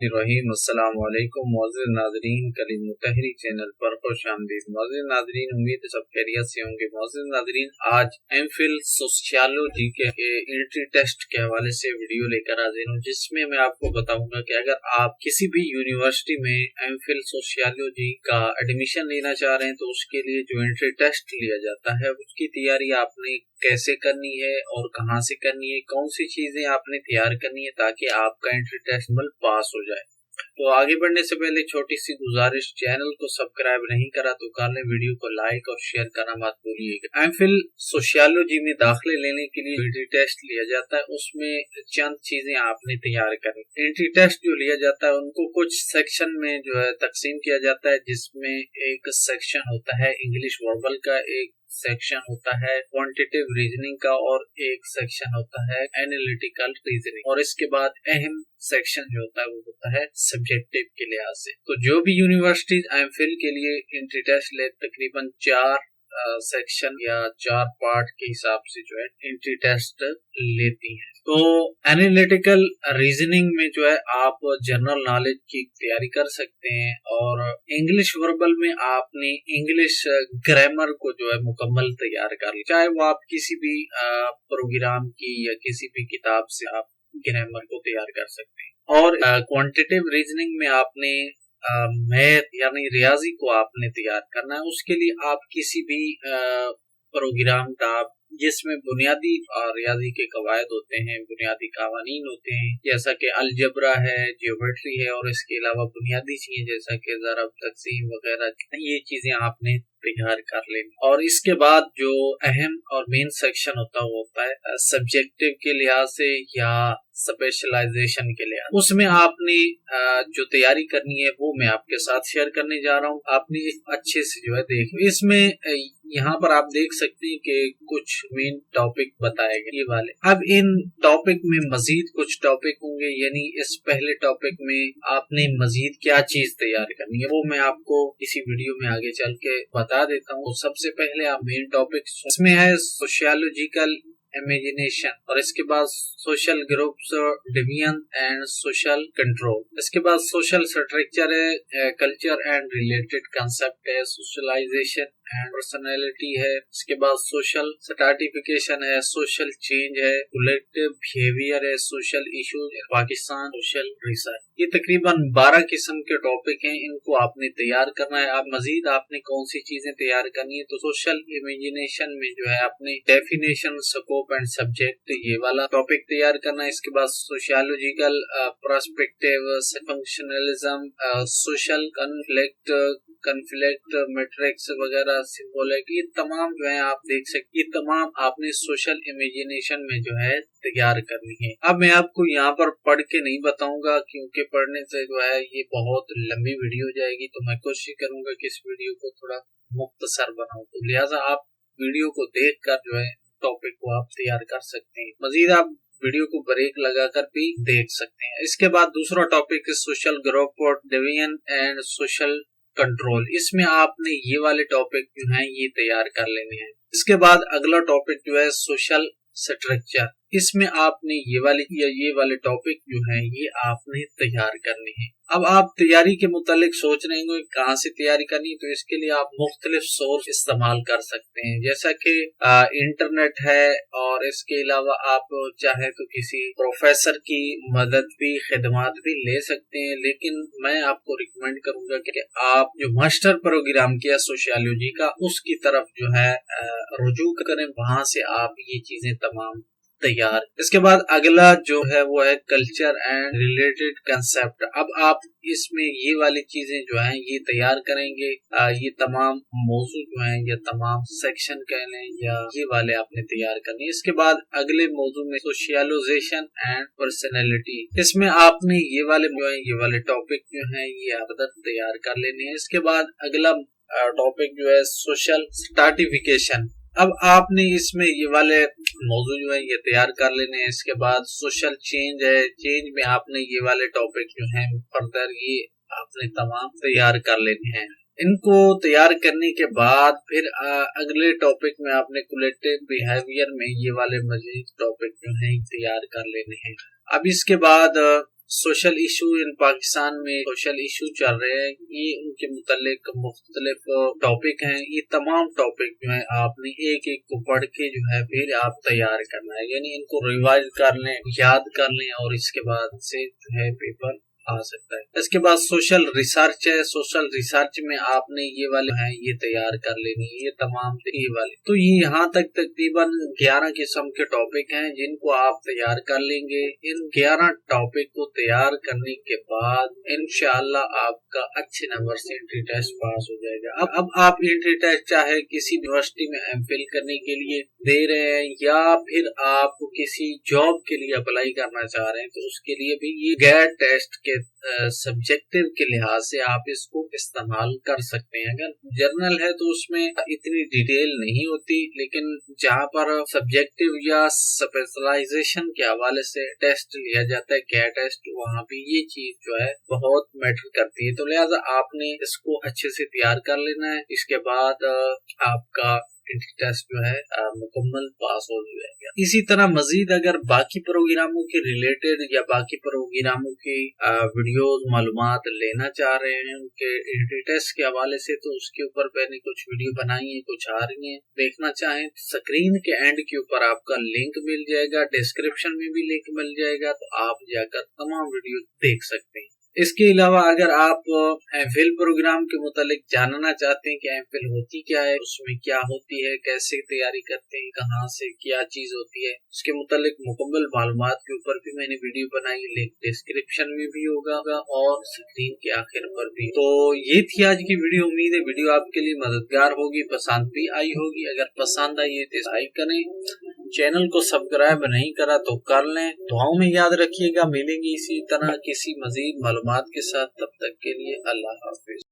रहीम अस्सलाम वालेकुम मोअज़्ज़िज़ नाज़रीन, कलीम मुतहरी चैनल पर खुश आमदीद। मोअज़्ज़िज़ नाज़रीन, उम्मीद है सब खैरियत से होंगे। मोअज़्ज़िज़ नाज़रीन, आज एमफिल सोशियोलॉजी के एंट्री टेस्ट के हवाले से वीडियो लेकर हाजिर हूँ, जिसमें मैं आपको बताऊंगा कि अगर आप किसी भी यूनिवर्सिटी में एमफिल सोशियोलॉजी का एडमिशन लेना चाह रहे हैं तो उसके लिए जो एंट्री टेस्ट लिया जाता है उसकी तैयारी आपने कैसे करनी है और कहां से करनी है, कौन सी चीजें आपने तैयार करनी है ताकि आपका एंट्री टेस्ट पास हो जाए। तो आगे बढ़ने से पहले छोटी सी गुजारिश, चैनल को सब्सक्राइब नहीं करा तो कर लें, वीडियो को लाइक और शेयर करना मत भूलिएगा। एमफिल सोशियोलॉजी में दाखिले लेने के लिए एंट्री टेस्ट लिया जाता है, उसमें चंद चीजें आपने तैयार करनी। एंट्री टेस्ट जो लिया जाता है उनको कुछ सेक्शन में जो है तकसीम किया जाता है, जिसमें एक सेक्शन होता है इंग्लिश वर्बल का, एक सेक्शन होता है क्वांटिटेटिव रीजनिंग का और एक सेक्शन होता है एनालिटिकल रीजनिंग, और इसके बाद अहम सेक्शन जो होता है वो होता है सब्जेक्टिव के लिहाज से। तो जो भी यूनिवर्सिटीज एमफिल के लिए एंट्री टेस्ट ले तकरीबन 4 सेक्शन या 4 पार्ट के हिसाब से जो है एंट्री टेस्ट लेती हैं। तो एनालिटिकल रीजनिंग में जो है आप जनरल नॉलेज की तैयारी कर सकते हैं, और इंग्लिश वर्बल में आपने इंग्लिश ग्रामर को जो है मुकम्मल तैयार कर लिया, चाहे वो आप किसी भी प्रोग्राम की या किसी भी किताब से आप ग्रामर को तैयार कर सकते हैं। और क्वांटिटेटिव रीजनिंग में आपने मैथ यानी रियाजी को आपने तैयार करना है। उसके लिए आप किसी भी प्रोग्राम का जिसमें बुनियादी रियाजी के कवायद होते हैं, बुनियादी कावानीन होते हैं, जैसा कि अलजबरा है, जियोमेट्री है, और इसके अलावा बुनियादी चीजें जैसा कि ज़रब, तकसीम वगैरह, ये चीजें आपने तैयार कर लेनी। और इसके बाद जो अहम और मेन सेक्शन होता है सब्जेक्टिव के लिहाज से या स्पेशलाइजेशन के लिहाज, उसमें आपने जो तैयारी करनी है वो मैं आपके साथ शेयर करने जा रहा हूँ। आपने अच्छे से जो है देख, इसमें यहाँ पर आप देख सकते हैं कि कुछ मेन टॉपिक बताए गए ये वाले। अब इन टॉपिक में मजीद कुछ टॉपिक होंगे, यानी इस पहले टॉपिक में आपने मजीद क्या चीज तैयार करनी है वो मैं आपको इसी वीडियो में आगे चल के बता देता हूँ। सबसे पहले आप मेन टॉपिक इसमें है सोशियोलॉजिकल इमेजिनेशन, और इसके बाद social groups division and social control, इसके बाद सोशल स्ट्रक्चर है, कल्चर एंड रिलेटेड कंसेप्ट है, सोशलाइजेशन एंड पर्सनैलिटी है, इसके बाद सोशल स्ट्रैटिफिकेशन है, सोशल चेंज है, कलेक्टिव बिहेवियर है, social issues, Pakistan social research. ये तकरीबन 12 किस्म के टॉपिक हैं, इनको आपने तैयार करना है। आप मजीद आपने कौन सी चीजें तैयार करनी है, तो सोशल इमेजिनेशन में जो है आपने डेफिनेशन, स्कोप एंड सब्जेक्ट, ये वाला टॉपिक तैयार करना है। इसके बाद sociological perspective, functionalism, social conflict matrix वगैरह, सिंबॉलिक, ये तमाम जो है आप देख सकते, ये तमाम आपने सोशल इमेजिनेशन में जो है तैयार करनी है। अब मैं आपको यहाँ पर पढ़ के नहीं बताऊंगा, क्योंकि पढ़ने से जो है ये बहुत लंबी वीडियो हो जाएगी, तो मैं कोशिश करूंगा कि इस वीडियो को थोड़ा मुख्तसर बनाऊं, तो लिहाजा आप वीडियो को देख कर जो है टॉपिक को आप तैयार कर सकते हैं। मजीद आप वीडियो को ब्रेक लगाकर भी देख सकते हैं। इसके बाद दूसरा टॉपिक है social group division and social control, इसमें आपने ये वाले टॉपिक जो हैं ये तैयार कर लेने हैं। इसके बाद अगला टॉपिक जो है सोशल स्ट्रक्चर, इसमें आपने ये वाले टॉपिक जो हैं ये आपने तैयार करने हैं। अब आप तैयारी के मुतालिक सोच रहे होंगे कहाँ से तैयारी करनी है, तो इसके लिए आप मुख्तलिफ सोर्स इस्तेमाल कर सकते हैं, जैसा कि इंटरनेट है, और इसके अलावा आप चाहे तो किसी प्रोफेसर की मदद भी, खिदमात भी ले सकते हैं। लेकिन मैं आपको रिकमेंड करूंगा कि आप जो मास्टर प्रोग्राम किया सोशियोलॉजी का उसकी तरफ जो है रुजू करें, वहां से आप ये चीजें तमाम तैयार। इसके बाद अगला जो है वो है कल्चर एंड रिलेटेड कंसेप्ट। अब आप इसमें ये वाली चीजें जो हैं ये तैयार करेंगे, ये तमाम मौजू जो हैं या तमाम सेक्शन कह लें या ये वाले आपने तैयार करनी है। इसके बाद अगले मौजू में सोशियलाइजेशन एंड पर्सनैलिटी, इसमें आपने ये वाले टॉपिक जो हैं ये आदत तैयार कर लेने हैं। इसके बाद अगला टॉपिक जो है सोशल स्ट्रैटिफिकेशन, अब आपने इसमें ये वाले मौजू जो है ये तैयार कर लेने हैं। इसके बाद सोशल चेंज है, चेंज में आपने ये वाले टॉपिक जो हैं फर्दर ये आपने तमाम तैयार कर लेने हैं। इनको तैयार करने के बाद फिर अगले टॉपिक में आपने कलेक्टिव बिहेवियर में ये वाले मजीद टॉपिक जो हैं तैयार कर लेने हैं। अब इसके बाद سوشل ایشو ان پاکستان میں سوشل ایشو چل رہے ہیں، یہ ان کے متعلق مختلف ٹاپک ہیں. یہ تمام ٹاپک جو ہیں آپ نے ایک ایک کو پڑھ کے جو ہے پھر آپ تیار کرنا ہے، یعنی ان کو ریوائز کر لیں، یاد کر لیں، اور اس کے بعد سے جو ہے پیپر آ سکتا ہے. اس کے بعد سوشل ریسرچ ہے. سوشل ریسرچ میں آپ نے یہ والے ہیں یہ تیار کر لینی ہے، یہ تمام یہ والے. تو یہ یہاں تک تقریباً 11 قسم کے ٹاپک ہیں جن کو آپ تیار کر لیں گے. ان 11 ٹاپک کو تیار کرنے کے بعد انشاءاللہ آپ کا اچھے نمبر سے انٹری ٹیسٹ پاس ہو جائے گا. اب آپ انٹری ٹیسٹ چاہے کسی یونیورسٹی میں ایم فل کرنے کے لیے دے رہے ہیں یا پھر آپ کسی جاب کے لیے اپلائی کرنا چاہ رہے ہیں تو اس کے لیے بھی یہ غیر ٹیسٹ کے سبجیکٹو کے لحاظ سے آپ اس کو استعمال کر سکتے ہیں. اگر جرنل ہے تو اس میں اتنی ڈیٹیل نہیں ہوتی، لیکن جہاں پر سبجیکٹو یا اسپیشلائزیشن کے حوالے سے ٹیسٹ لیا جاتا ہے کیا ٹیسٹ، وہاں بھی یہ چیز جو ہے بہت میٹر کرتی ہے. تو لہٰذا آپ نے اس کو اچھے سے تیار کر لینا ہے. اس کے بعد آپ کا ٹیسٹ جو ہے مکمل پاس ہو جائے گا. اسی طرح مزید اگر باقی پروگراموں کے ریلیٹڈ یا باقی پروگراموں کی ویڈیوز معلومات لینا چاہ رہے ہیں ان کے انٹری ٹیسٹ کے حوالے سے، تو اس کے اوپر میں نے کچھ ویڈیو بنائی ہیں، کچھ آ رہی ہیں. دیکھنا چاہیں سکرین کے اینڈ کے اوپر آپ کا لنک مل جائے گا، ڈسکرپشن میں بھی لنک مل جائے گا، تو آپ جا کر تمام ویڈیو دیکھ سکتے ہیں. اس کے علاوہ اگر آپ ایم فل پروگرام کے متعلق جاننا چاہتے ہیں کہ ایم فل ہوتی کیا ہے، اس میں کیا ہوتی ہے، کیسے تیاری کرتے ہیں، کہاں سے کیا چیز ہوتی ہے، اس کے متعلق مکمل معلومات کے اوپر بھی میں نے ویڈیو بنائی، لنک ڈسکرپشن میں بھی ہوگا اور اسکرین کے آخر پر بھی. تو یہ تھی آج کی ویڈیو. امید ہے ویڈیو آپ کے لیے مددگار ہوگی، پسند بھی آئی ہوگی. اگر پسند آئی ہے تو لائک کریں، چینل کو سبسکرائب نہیں کرا تو کر لیں. دعاؤں میں یاد رکھیے گا. ملیں گے اسی طرح کسی مزید معلومات کے ساتھ، تب تک کے لیے اللہ حافظ.